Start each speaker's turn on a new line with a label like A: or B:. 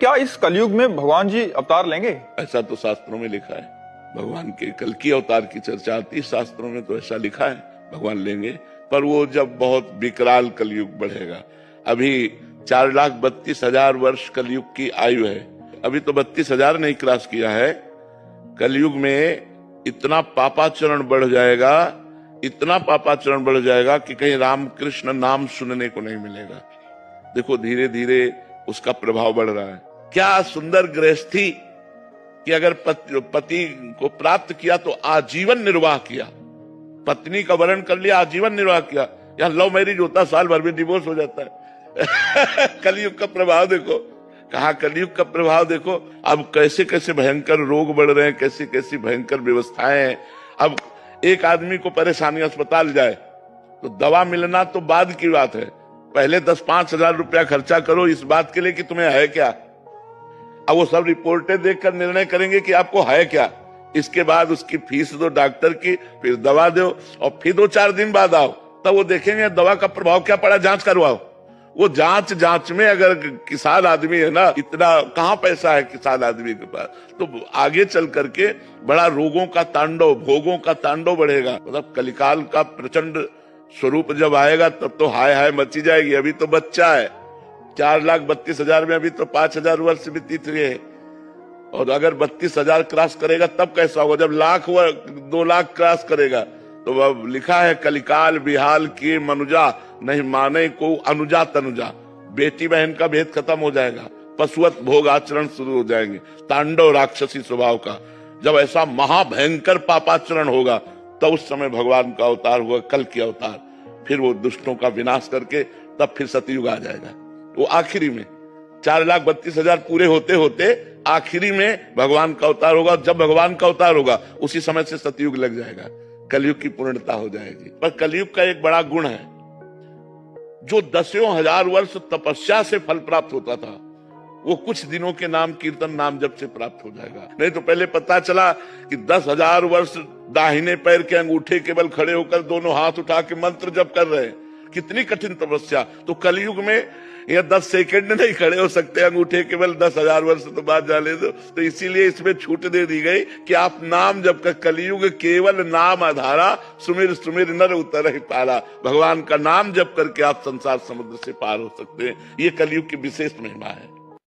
A: क्या इस कलयुग में भगवान जी अवतार लेंगे?
B: ऐसा तो शास्त्रों में लिखा है। भगवान के कल की अवतार की चर्चा आती है शास्त्रों में, तो ऐसा लिखा है भगवान लेंगे, पर वो जब बहुत विकराल कलयुग बढ़ेगा। अभी 4,32,000 वर्ष कलयुग की आयु है, अभी तो 32,000 नहीं क्रॉस किया है। कलयुग में इतना पापाचरण बढ़ जाएगा, इतना पापाचरण बढ़ जाएगा कि कहीं रामकृष्ण नाम सुनने को नहीं मिलेगा। देखो धीरे धीरे उसका प्रभाव बढ़ रहा है। क्या सुंदर गृहस्थी कि अगर पति को प्राप्त किया तो आजीवन निर्वाह किया, पत्नी का वरण कर लिया, आजीवन निर्वाह किया। यहाँ लव मैरिज होता साल भर में डिवोर्स हो जाता है। कलयुग का प्रभाव देखो, कहा कलयुग का प्रभाव देखो। अब कैसे कैसे भयंकर रोग बढ़ रहे हैं, कैसी कैसी भयंकर व्यवस्थाएं हैं। अब एक आदमी को परेशानी, अस्पताल जाए तो दवा मिलना तो बाद की बात है, पहले 10-5 हजार रुपया खर्चा करो इस बात के लिए कि तुम्हें है क्या। अब वो सब रिपोर्टें देखकर निर्णय करेंगे कि आपको है क्या। इसके बाद उसकी फीस दो डॉक्टर की, फिर दवा दो, और फिर 2-4 दिन बाद आओ, तब वो देखेंगे दवा का प्रभाव क्या पड़ा, जांच करवाओ। वो जांच में अगर किसान आदमी है ना, इतना कहां पैसा है किसान आदमी के पास, तो आगे चल करके बड़ा रोगों का तांडव, भोगों का तांडव बढ़ेगा। मतलब कलिकाल का प्रचंड स्वरूप जब आएगा तब तो हाय हाय मची जाएगी। अभी तो बच्चा है, 4,32,000 में अभी तो 5,000 वर्ष बीत रहे, और अगर 32,000 क्रॉस करेगा तब कैसा होगा, जब 2 लाख क्रॉस करेगा। तो अब लिखा है कलिकाल बिहाल किए मनुजा, नहीं माने को अनुजा तनुजा। बेटी बहन का भेद खत्म हो जाएगा, पशुवत भोग आचरण शुरू हो जाएंगे, तांडव राक्षसी स्वभाव का। जब ऐसा महाभयंकर पापाचरण होगा तब उस समय भगवान का अवतार हुआ, कल की अवतार। फिर वो दुष्टों का विनाश करके तब फिर सतयुग आ जाएगा। वो आखिरी में 4,32,000 पूरे होते होते आखिरी में भगवान का अवतार होगा। जब भगवान का अवतार होगा उसी समय से सतयुग लग जाएगा, कलयुग की पूर्णता हो जाएगी। पर कलयुग का एक बड़ा गुण है, जो 10,000 वर्ष तपस्या से फल प्राप्त होता था वो कुछ दिनों के नाम कीर्तन नाम जप से प्राप्त हो जाएगा। नहीं तो पहले पता चला कि 10,000 वर्ष दाहिने पैर के अंगूठे केवल खड़े होकर दोनों हाथ उठा के मंत्र जप कर रहे हैं, कितनी कठिन तपस्या। तो कलयुग में ये 10 सेकंड नहीं खड़े हो सकते अंगूठे केवल, 10,000 वर्ष तो बाद जाने दो। तो इसीलिए इसमें छूट दे दी गई कि आप नाम जप कर, कलयुग केवल नाम आधारा, सुमिर सुमिर नर उतर ही पारा। भगवान का नाम जप करके आप संसार समुद्र से पार हो सकते हैं। ये कलयुग की विशेष महिमा है।